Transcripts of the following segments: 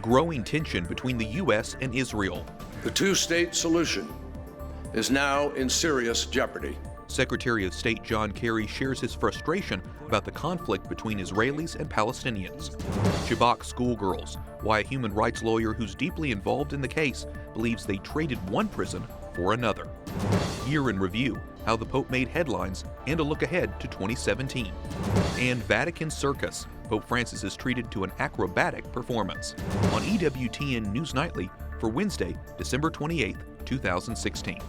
growing tension between the U.S. and Israel. The two-state solution is now in serious jeopardy. Secretary of State John Kerry shares his frustration about the conflict between Israelis and Palestinians. Chibok schoolgirls, why a human rights lawyer who's deeply involved in the case believes they traded one prison for another. Year in review, how the Pope made headlines, and a look ahead to 2017. And Vatican Circus, Pope Francis is treated to an acrobatic performance. On EWTN News Nightly for Wednesday, December 28, 2016.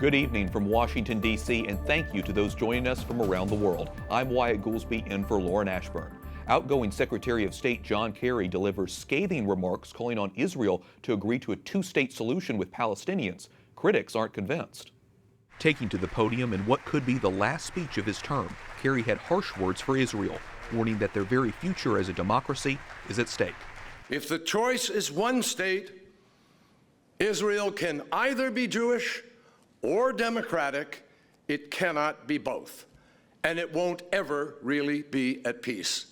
Good evening from Washington, D.C., and thank you to those joining us from around the world. I'm Wyatt Goolsby in for Lauren Ashburn. Outgoing Secretary of State John Kerry delivers scathing remarks calling on Israel to agree to a two-state solution with Palestinians. Critics aren't convinced. Taking to the podium in what could be the last speech of his term, Kerry had harsh words for Israel, warning that their very future as a democracy is at stake. If the choice is one state, Israel can either be Jewish or democratic. It cannot be both, and it won't ever really be at peace.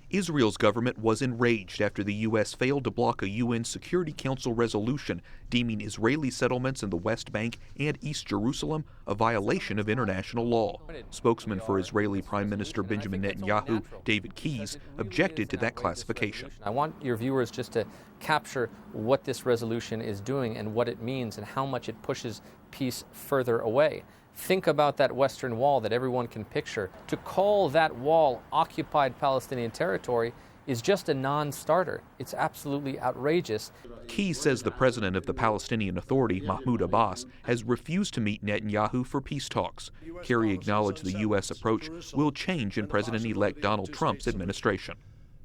Israel's government was enraged after the U.S. failed to block a UN Security Council resolution deeming Israeli settlements in the West Bank and East Jerusalem a violation of international law. Spokesman for Israeli Prime Minister Benjamin Netanyahu, David Keyes, objected to that classification. I want your viewers just to capture what this resolution is doing and what it means and how much it pushes peace further away. Think about that Western Wall that everyone can picture. To call that wall occupied Palestinian territory is just a non-starter. It's absolutely outrageous. Keyes says the president of the Palestinian Authority, Mahmoud Abbas, has refused to meet Netanyahu for peace talks. Kerry acknowledged the U.S. approach will change in President-elect Donald Trump's administration.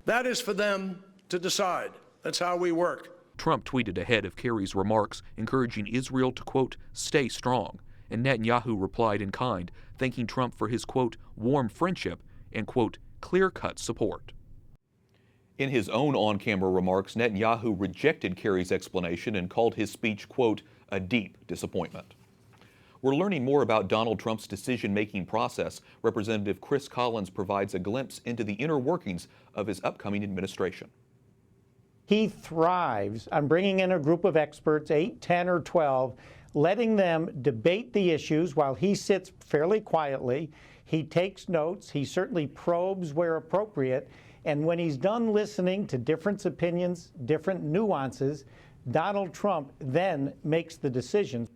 That is for them to decide. That's how we work. Trump tweeted ahead of Kerry's remarks, encouraging Israel to, quote, stay strong. And Netanyahu replied in kind, thanking Trump for his, quote, warm friendship and, quote, clear-cut support. In his own on-camera remarks, Netanyahu rejected Kerry's explanation and called his speech, quote, a deep disappointment. We're learning more about Donald Trump's decision-making process. Representative Chris Collins provides a glimpse into the inner workings of his upcoming administration. He thrives on bringing in a group of experts, 8, 10, or 12, letting them debate the issues while he sits fairly quietly. He takes notes. He certainly probes where appropriate. And when he's done listening to different opinions, different nuances, Donald Trump then makes the decision.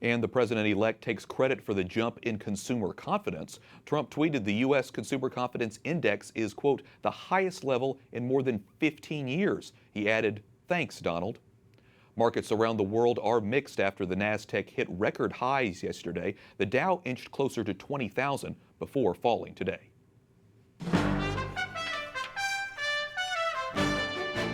And the president-elect takes credit for the jump in consumer confidence. Trump tweeted the U.S. Consumer Confidence Index is, quote, the highest level in more than 15 years. He added, thanks, Donald. Markets around the world are mixed after the Nasdaq hit record highs yesterday. The Dow inched closer to 20,000 before falling today.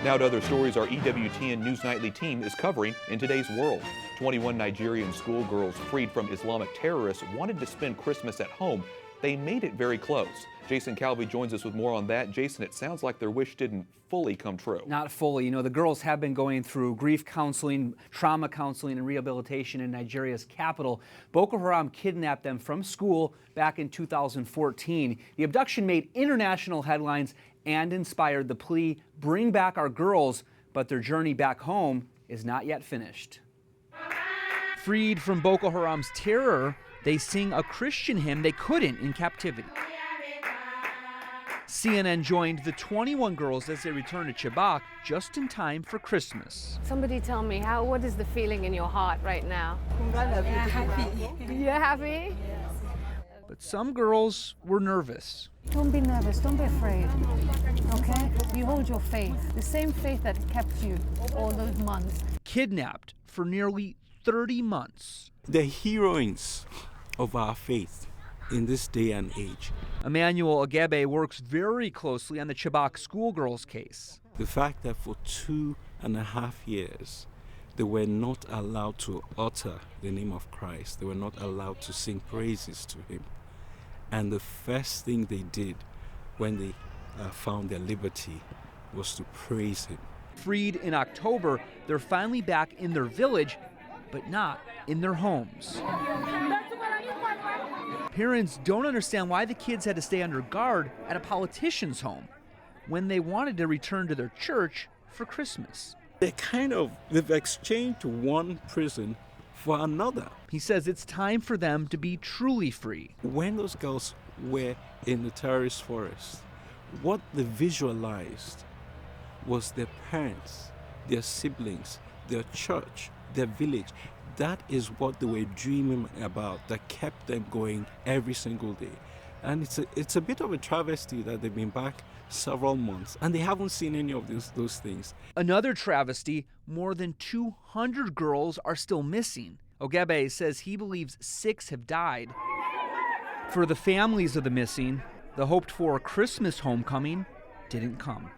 Now to other stories our EWTN News Nightly team is covering in today's world. 21 Nigerian schoolgirls freed from Islamic terrorists wanted to spend Christmas at home. They made it very close. Jason Calvi joins us with more on that. Jason, it sounds like their wish didn't fully come true. Not fully. You know, the girls have been going through grief counseling, trauma counseling, and rehabilitation in Nigeria's capital. Boko Haram kidnapped them from school back in 2014. The abduction made international headlines and inspired the plea, bring back our girls, but their journey back home is not yet finished. Freed from Boko Haram's terror, they sing a Christian hymn they couldn't in captivity. CNN joined the 21 girls as they returned to Chibok just in time for Christmas. Somebody tell me, what is the feeling in your heart right now? Happy. You're happy? But some girls were nervous. Don't be nervous, don't be afraid, okay? You hold your faith, the same faith that kept you all those months. Kidnapped for nearly 30 months. The heroines of our faith in this day and age. Emmanuel Agebe works very closely on the Chibok schoolgirls case. The fact that for 2.5 years, they were not allowed to utter the name of Christ. They were not allowed to sing praises to him. And the first thing they did when they found their liberty was to praise him. Freed in October, they're finally back in their village but not in their homes. Parents don't understand why the kids had to stay under guard at a politician's home when they wanted to return to their church for Christmas. They've exchanged one prison for another. He says it's time for them to be truly free. When those girls were in the terrorist forest, what they visualized was their parents, their siblings, their church, their village. That is what they were dreaming about, that kept them going every single day. And it's a bit of a travesty that they've been back several months and they haven't seen any of those things. Another travesty, more than 200 girls are still missing. Ogebe says he believes 6 have died. For the families of the missing, the hoped-for Christmas homecoming didn't come.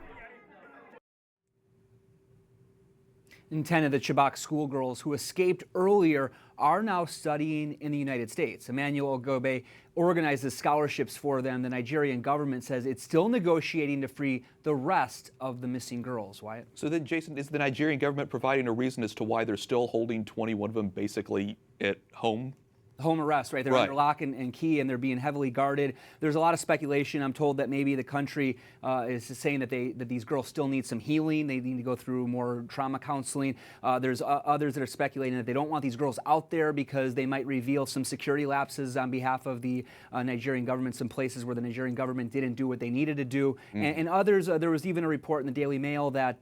And 10 of the Chibok schoolgirls who escaped earlier are now studying in the United States. Emmanuel Ogebe organizes scholarships for them. The Nigerian government says it's still negotiating to free the rest of the missing girls. Wyatt? So then, Jason, is the Nigerian government providing a reason as to why they're still holding 21 of them basically at home? Home arrest, right? They're under lock and key, and they're being heavily guarded. There's a lot of speculation. I'm told that maybe the country is saying that these girls still need some healing. They need to go through more trauma counseling. There's others that are speculating that they don't want these girls out there because they might reveal some security lapses on behalf of the Nigerian government, some places where the Nigerian government didn't do what they needed to do. And others, there was even a report in the Daily Mail that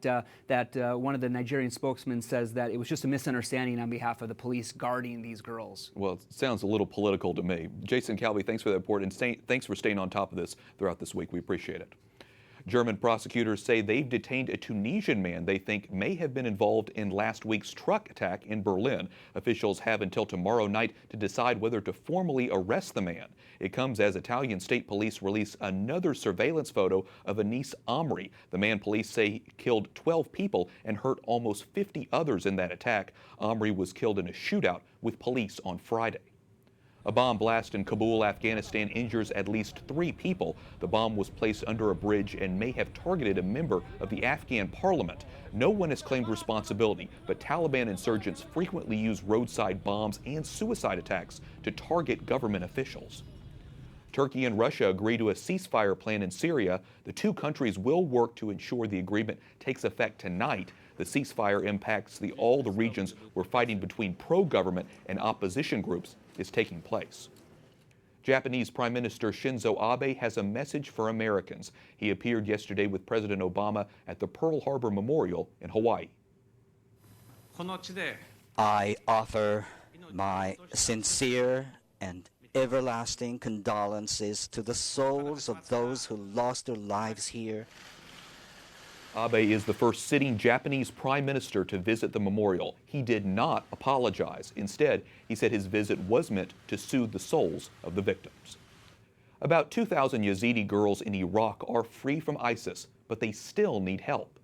one of the Nigerian spokesmen says that it was just a misunderstanding on behalf of the police guarding these girls. Well, sounds a little political to me. Jason Calvi, thanks for that report, and thanks for staying on top of this throughout this week. We appreciate it. German prosecutors say they've detained a Tunisian man they think may have been involved in last week's truck attack in Berlin. Officials have until tomorrow night to decide whether to formally arrest the man. It comes as Italian state police release another surveillance photo of Anis Amri. The man police say killed 12 people and hurt almost 50 others in that attack. Amri was killed in a shootout with police on Friday. A bomb blast in Kabul, Afghanistan injures at least 3 people. The bomb was placed under a bridge and may have targeted a member of the Afghan parliament. No one has claimed responsibility, but Taliban insurgents frequently use roadside bombs and suicide attacks to target government officials. Turkey and Russia agree to a ceasefire plan in Syria. The two countries will work to ensure the agreement takes effect tonight. The ceasefire impacts all the regions where fighting between pro-government and opposition groups is taking place. Japanese Prime Minister Shinzo Abe has a message for Americans. He appeared yesterday with President Obama at the Pearl Harbor Memorial in Hawaii. I offer my sincere and everlasting condolences to the souls of those who lost their lives here. Abe is the first sitting Japanese prime minister to visit the memorial. He did not apologize. Instead, he said his visit was meant to soothe the souls of the victims. About 2,000 Yazidi girls in Iraq are free from ISIS, but they still need help.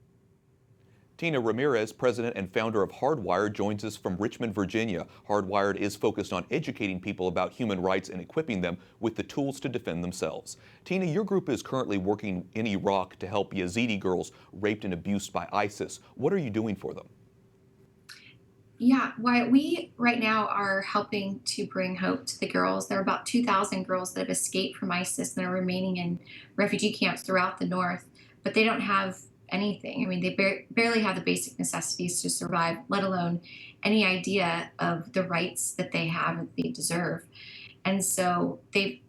Tina Ramirez, president and founder of Hardwired, joins us from Richmond, Virginia. Hardwired is focused on educating people about human rights and equipping them with the tools to defend themselves. Tina, your group is currently working in Iraq to help Yazidi girls raped and abused by ISIS. What are you doing for them? Yeah, we right now are helping to bring hope to the girls. There are about 2,000 girls that have escaped from ISIS and are remaining in refugee camps throughout the north, but they don't have anything. I mean, they barely have the basic necessities to survive, let alone any idea of the rights that they have and they deserve. And so they've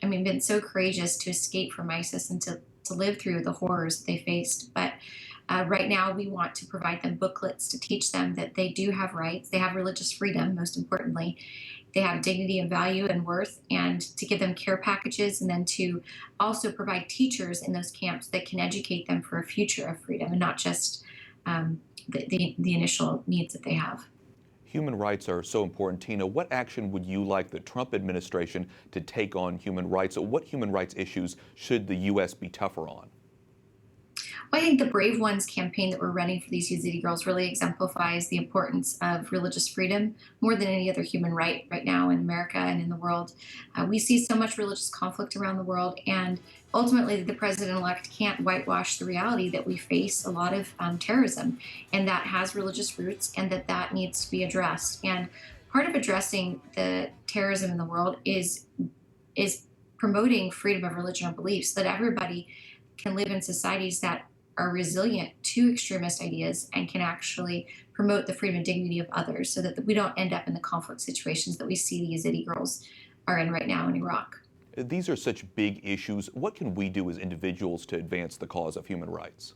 been so courageous to escape from ISIS and to live through the horrors they faced. But right now we want to provide them booklets to teach them that they do have rights. They have religious freedom, most importantly. They have dignity and value and worth, and to give them care packages, and then to also provide teachers in those camps that can educate them for a future of freedom and not just the initial needs that they have. Human rights are so important. Tina, what action would you like the Trump administration to take on human rights? What human rights issues should the U.S. be tougher on? Well, I think the Brave Ones campaign that we're running for these Yazidi girls really exemplifies the importance of religious freedom more than any other human right now in America and in the world. We see so much religious conflict around the world, and ultimately the president-elect can't whitewash the reality that we face a lot of terrorism, and that has religious roots, and that needs to be addressed. And part of addressing the terrorism in the world is promoting freedom of religion or belief so that everybody can live in societies that are resilient to extremist ideas and can actually promote the freedom and dignity of others so that we don't end up in the conflict situations that we see the Yazidi girls are in right now in Iraq. These are such big issues. What can we do as individuals to advance the cause of human rights?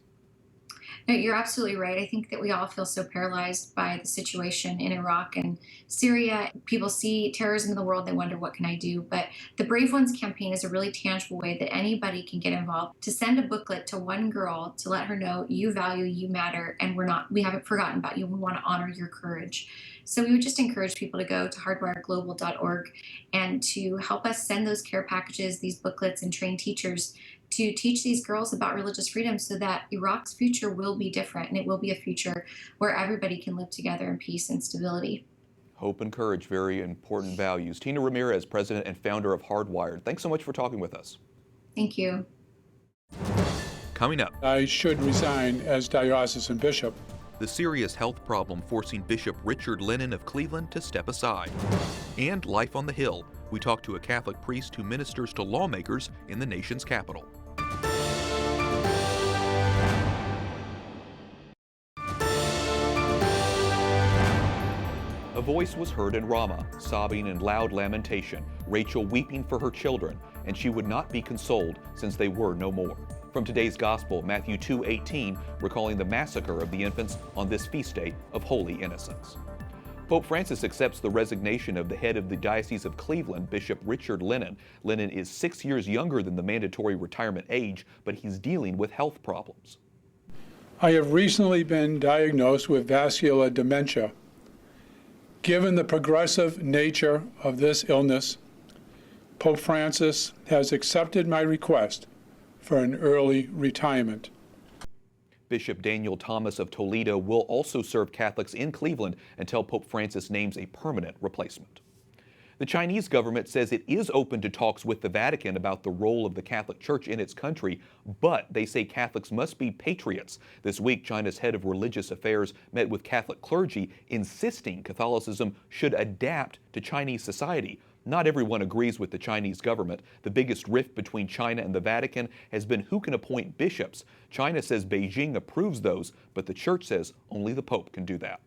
No, you're absolutely right. I think that we all feel so paralyzed by the situation in Iraq and Syria. People see terrorism in the world, they wonder, what can I do? But the Brave Ones campaign is a really tangible way that anybody can get involved, to send a booklet to one girl to let her know you value, you matter, and we haven't forgotten about you. We want to honor your courage. So we would just encourage people to go to hardwireglobal.org and to help us send those care packages, these booklets, and train teachers to teach these girls about religious freedom so that Iraq's future will be different, and it will be a future where everybody can live together in peace and stability. Hope and courage, very important values. Tina Ramirez, president and founder of Hardwired, thanks so much for talking with us. Thank you. Coming up, I should resign as diocesan bishop. the serious health problem forcing Bishop Richard Lennon of Cleveland to step aside. And life on the Hill, we talk to a Catholic priest who ministers to lawmakers in the nation's capital. A voice was heard in Ramah, sobbing in loud lamentation, Rachel weeping for her children, and she would not be consoled since they were no more. From today's Gospel, Matthew 2:18, recalling the massacre of the infants on this feast day of Holy Innocents. Pope Francis accepts the resignation of the head of the Diocese of Cleveland, Bishop Richard Lennon. Lennon is 6 years younger than the mandatory retirement age, but he's dealing with health problems. I have recently been diagnosed with vascular dementia. Given the progressive nature of this illness, Pope Francis has accepted my request for an early retirement. Bishop Daniel Thomas of Toledo will also serve Catholics in Cleveland until Pope Francis names a permanent replacement. The Chinese government says it is open to talks with the Vatican about the role of the Catholic Church in its country, but they say Catholics must be patriots. This week, China's head of religious affairs met with Catholic clergy, insisting Catholicism should adapt to Chinese society. Not everyone agrees with the Chinese government. The biggest rift between China and the Vatican has been who can appoint bishops. China says Beijing approves those, but the Church says only the Pope can do that.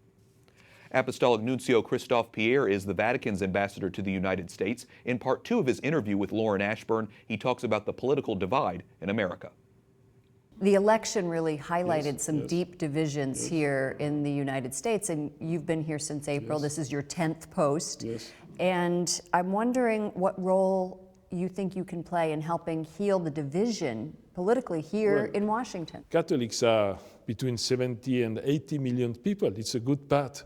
Apostolic Nuncio Christophe Pierre is the Vatican's ambassador to the United States. In part 2 of his interview with Lauren Ashburn, he talks about the political divide in America. The election really highlighted some deep divisions here in the United States, and you've been here since April. This is your 10th post. And I'm wondering what role you think you can play in helping heal the division politically here in Washington. Catholics are between 70 and 80 million people. It's a good part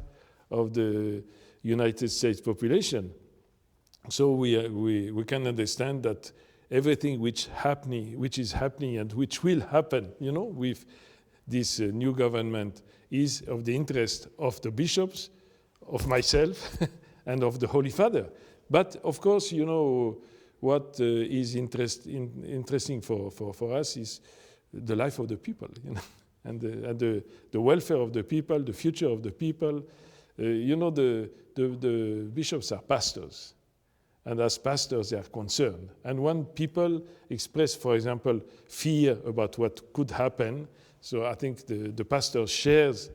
of the United States population. So we can understand that everything which is happening and which will happen, with this new government is of the interest of the bishops, of myself, and of the Holy Father. But of course, what is interesting for us is the life of the people, and the welfare of the people, the future of the people. The bishops are pastors, and as pastors they are concerned. And when people express, for example, fear about what could happen, so I think the pastor shares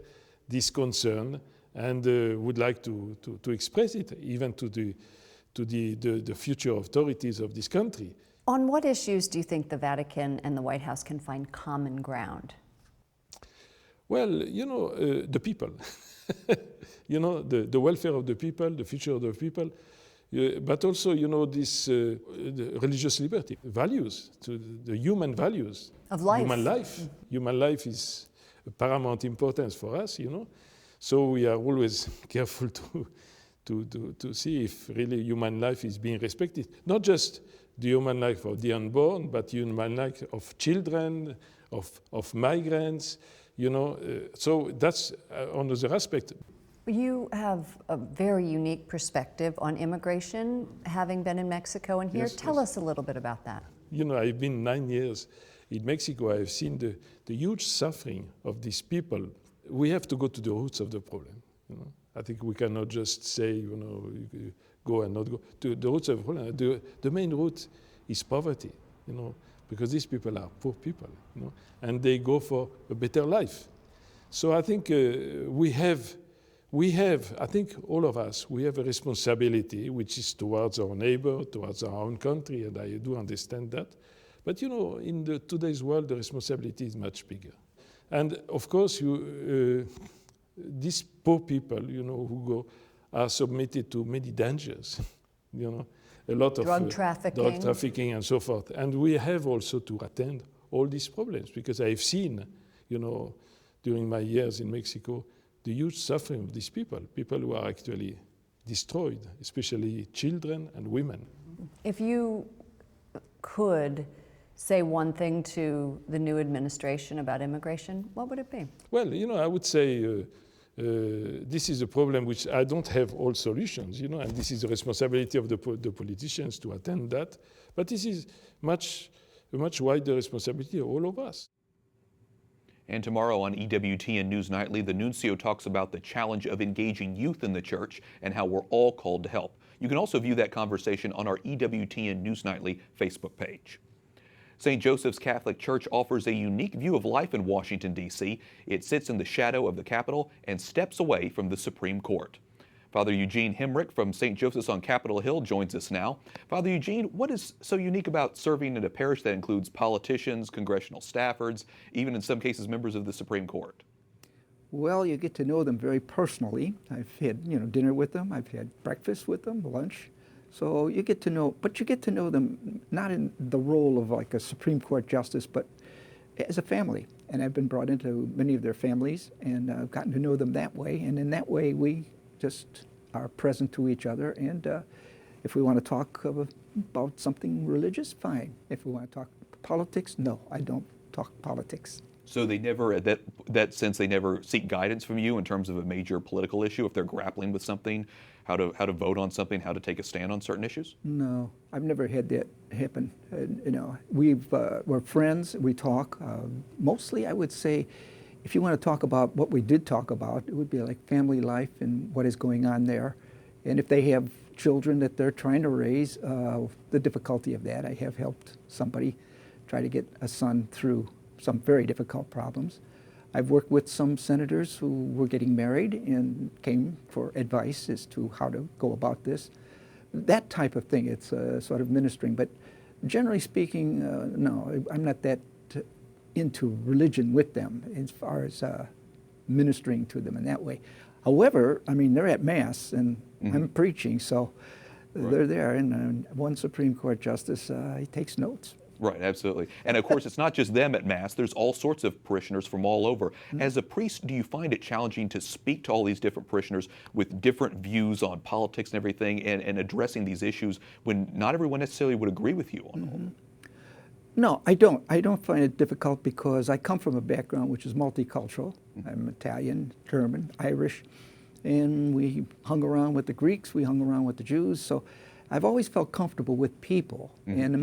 this concern and would like to express it even to the future authorities of this country. On what issues do you think the Vatican and the White House can find common ground? Well, the people. The welfare of the people, the future of the people, but also, this the religious liberty, values, the human values. Of life. Human life. Human life is paramount importance for us, So we are always careful to see if really human life is being respected. Not just the human life of the unborn, but human life of children, of migrants, you know. So that's another aspect. You have a very unique perspective on immigration, having been in Mexico and here. Yes, Tell yes. us a little bit about that. You know, I've been 9 years in Mexico. I've seen the huge suffering of these people. We have to go to the roots of the problem. You know, I think we cannot just say, you know, go and not go. To the roots of the problem. The main root is poverty, you know, because these people are poor people, you know, and they go for a better life. So I think we have, I think all of us, we have a responsibility, which is towards our neighbor, towards our own country, and I do understand that. But you know, in today's world, the responsibility is much bigger. And of course, these poor people, you know, who are submitted to many dangers, you know, a lot of drug trafficking and so forth. And we have also to attend all these problems, because I've seen, you know, during my years in Mexico, the huge suffering of these people who are actually destroyed, especially children and women. If you could say one thing to the new administration about immigration, what would it be? Well, you know, I would say this is a problem which I don't have all solutions, you know, and this is the responsibility of the politicians to attend that. But this is a much wider responsibility of all of us. And tomorrow on EWTN News Nightly, the nuncio talks about the challenge of engaging youth in the church and how we're all called to help. You can also view that conversation on our EWTN News Nightly Facebook page. St. Joseph's Catholic Church offers a unique view of life in Washington, D.C. It sits in the shadow of the Capitol and steps away from the Supreme Court. Father Eugene Hemrick from St. Joseph's on Capitol Hill joins us now. Father Eugene, what is so unique about serving in a parish that includes politicians, congressional staffers, even in some cases members of the Supreme Court? Well, you get to know them very personally. I've had, you know, dinner with them. I've had breakfast with them, lunch. So you get to know, but you get to know them not in the role of like a Supreme Court justice, but as a family. And I've been brought into many of their families, and I've gotten to know them that way. And in that way, we just are present to each other. And if we want to talk about something religious, fine. If we want to talk politics, no, I don't talk politics. So they never, that sense, they never seek guidance from you in terms of a major political issue if they're grappling with something, how to vote on something, how to take a stand on certain issues? No, I've never had that happen. You know, we're friends. We talk. Mostly, I would say, if you want to talk about what we did talk about, it would be like family life and what is going on there, and if they have children that they're trying to raise, the difficulty of that. I have helped somebody try to get a son through some very difficult problems. I've worked with some senators who were getting married and came for advice as to how to go about this. That type of thing, it's sort of ministering. But generally speaking, no, I'm not that into religion with them as far as ministering to them in that way. However, I mean, they're at Mass and I'm preaching, so they're there. And one Supreme Court justice, he takes notes. Right, absolutely. And of course, it's not just them at Mass. There's all sorts of parishioners from all over. As a priest, do you find it challenging to speak to all these different parishioners with different views on politics and everything and addressing these issues when not everyone necessarily would agree with you on all of them? No, I don't. I don't find it difficult because I come from a background which is multicultural. I'm Italian, German, Irish, and we hung around with the Greeks, we hung around with the Jews, so I've always felt comfortable with people. And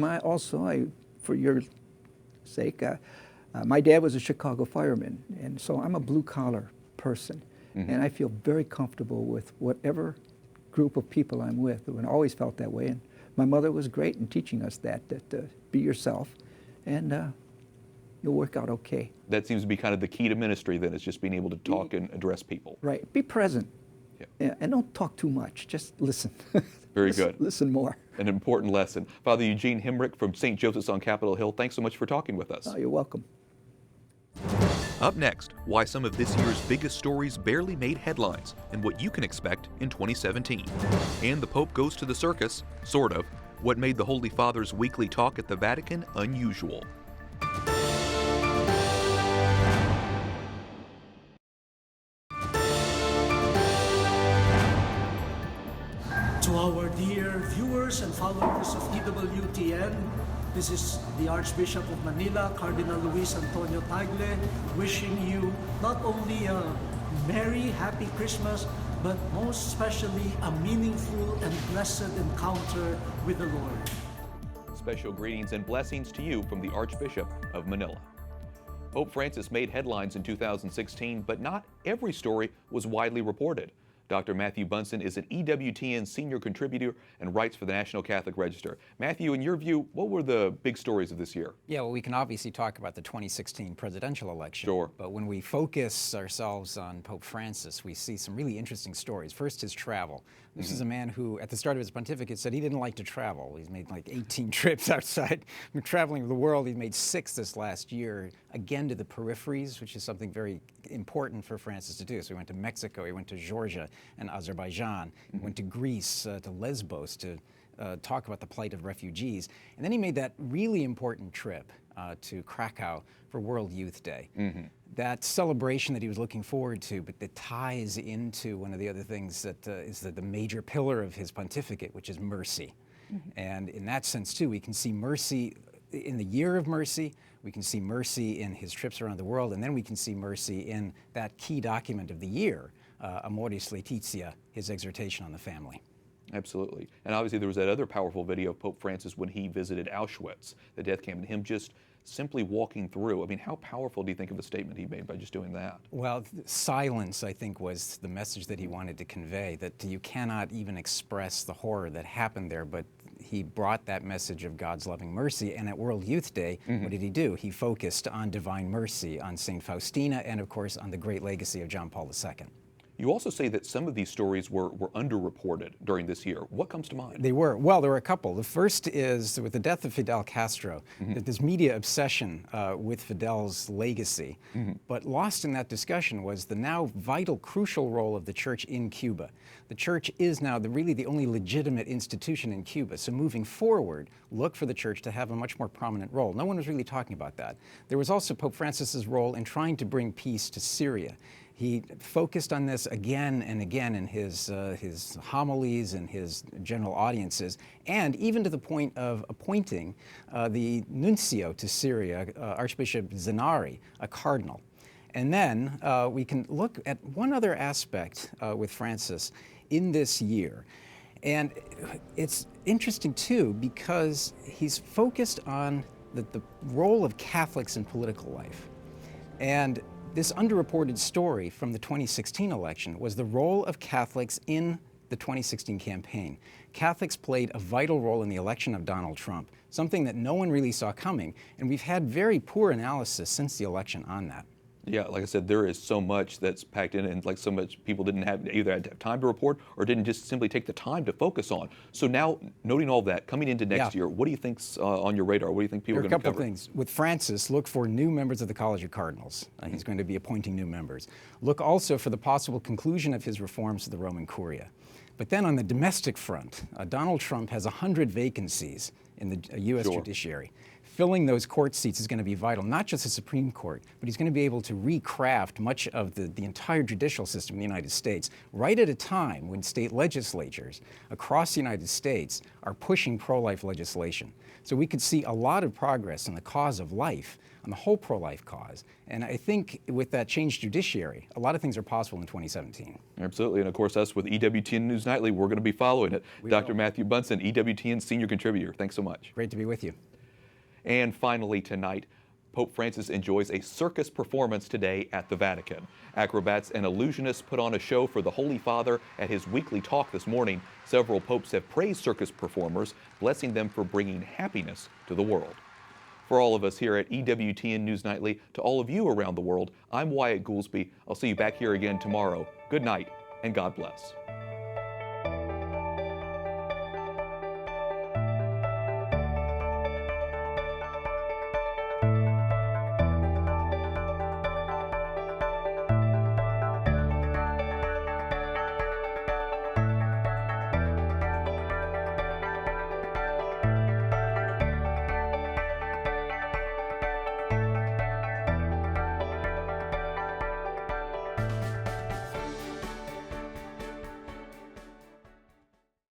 for your sake, my dad was a Chicago fireman, and so I'm a blue-collar person, and I feel very comfortable with whatever group of people I'm with, and I always felt that way. And my mother was great in teaching us that be yourself, and you'll work out okay. That seems to be kind of the key to ministry, then, is just being able to talk and address people. Right. Be present. Yeah, and don't talk too much. Just listen. Very good. Listen more. An important lesson. Father Eugene Hemrick from St. Joseph's on Capitol Hill, thanks so much for talking with us. Oh, you're welcome. Up next, why some of this year's biggest stories barely made headlines and what you can expect in 2017. And the Pope goes to the circus, sort of, what made the Holy Father's weekly talk at the Vatican unusual. To our dear viewers and followers of EWTN, This is the Archbishop of Manila, Cardinal Luis Antonio Tagle, wishing you not only a merry, happy Christmas, but most especially a meaningful and blessed encounter with the Lord. Special greetings and blessings to you from the Archbishop of Manila. Pope Francis made headlines in 2016, but not every story was widely reported. Dr. Matthew Bunson is an EWTN senior contributor and writes for the National Catholic Register. Matthew, in your view, what were the big stories of this year? Yeah, well, we can obviously talk about the 2016 presidential election. Sure. But when we focus ourselves on Pope Francis, we see some really interesting stories. First, his travel. This is a man who, at the start of his pontificate, said he didn't like to travel. He's made like 18 trips outside, traveling the world. He made 6 this last year, again to the peripheries, which is something very important for Francis to do. So he went to Mexico, he went to Georgia and Azerbaijan, he went to Greece, to Lesbos to talk about the plight of refugees. And then he made that really important trip to Krakow for World Youth Day. That celebration that he was looking forward to, but that ties into one of the other things that is the major pillar of his pontificate, which is mercy. And in that sense, too, we can see mercy in the year of mercy, we can see mercy in his trips around the world, and then we can see mercy in that key document of the year, Amoris Laetitia, his exhortation on the family. Absolutely. And obviously there was that other powerful video of Pope Francis when he visited Auschwitz, the death camp, and him just simply walking through. I mean, how powerful do you think of the statement he made by just doing that? Well, silence, I think, was the message that he wanted to convey, that you cannot even express the horror that happened there, but he brought that message of God's loving mercy. And at World Youth Day, what did he do? He focused on divine mercy, on St. Faustina, and of course on the great legacy of John Paul II. You also say that some of these stories were underreported during this year. What comes to mind? They were. Well, there were a couple. The first is with the death of Fidel Castro, this media obsession with Fidel's legacy. But lost in that discussion was the now vital, crucial role of the church in Cuba. The church is now really the only legitimate institution in Cuba. So moving forward, look for the church to have a much more prominent role. No one was really talking about that. There was also Pope Francis's role in trying to bring peace to Syria. He focused on this again and again in his homilies and his general audiences, and even to the point of appointing the nuncio to Syria, Archbishop Zenari, a cardinal. And then we can look at one other aspect with Francis in this year. And it's interesting, too, because he's focused on the role of Catholics in political life. And this underreported story from the 2016 election was the role of Catholics in the 2016 campaign. Catholics played a vital role in the election of Donald Trump, something that no one really saw coming, and we've had very poor analysis since the election on that. Yeah, like I said, there is so much that's packed in, and like so much people didn't have either had time to report or didn't just simply take the time to focus on. So now, noting all that, coming into next year, what do you think's on your radar? What do you think people are going to cover? There are a couple of things. With Francis, look for new members of the College of Cardinals. He's going to be appointing new members. Look also for the possible conclusion of his reforms to the Roman Curia. But then on the domestic front, Donald Trump has 100 vacancies in the U.S. judiciary. Filling those court seats is going to be vital, not just the Supreme Court, but he's going to be able to recraft much of the entire judicial system in the United States, right at a time when state legislatures across the United States are pushing pro-life legislation. So we could see a lot of progress in the cause of life, on the whole pro-life cause. And I think with that changed judiciary, a lot of things are possible in 2017. Absolutely. And of course, us with EWTN News Nightly, we're going to be following it. Dr. Matthew Bunson, EWTN Senior Contributor. Thanks so much. Great to be with you. And finally tonight, Pope Francis enjoys a circus performance today at the Vatican. Acrobats and illusionists put on a show for the Holy Father at his weekly talk this morning. Several popes have praised circus performers, blessing them for bringing happiness to the world. For all of us here at EWTN News Nightly, to all of you around the world, I'm Wyatt Goolsby. I'll see you back here again tomorrow. Good night, and God bless.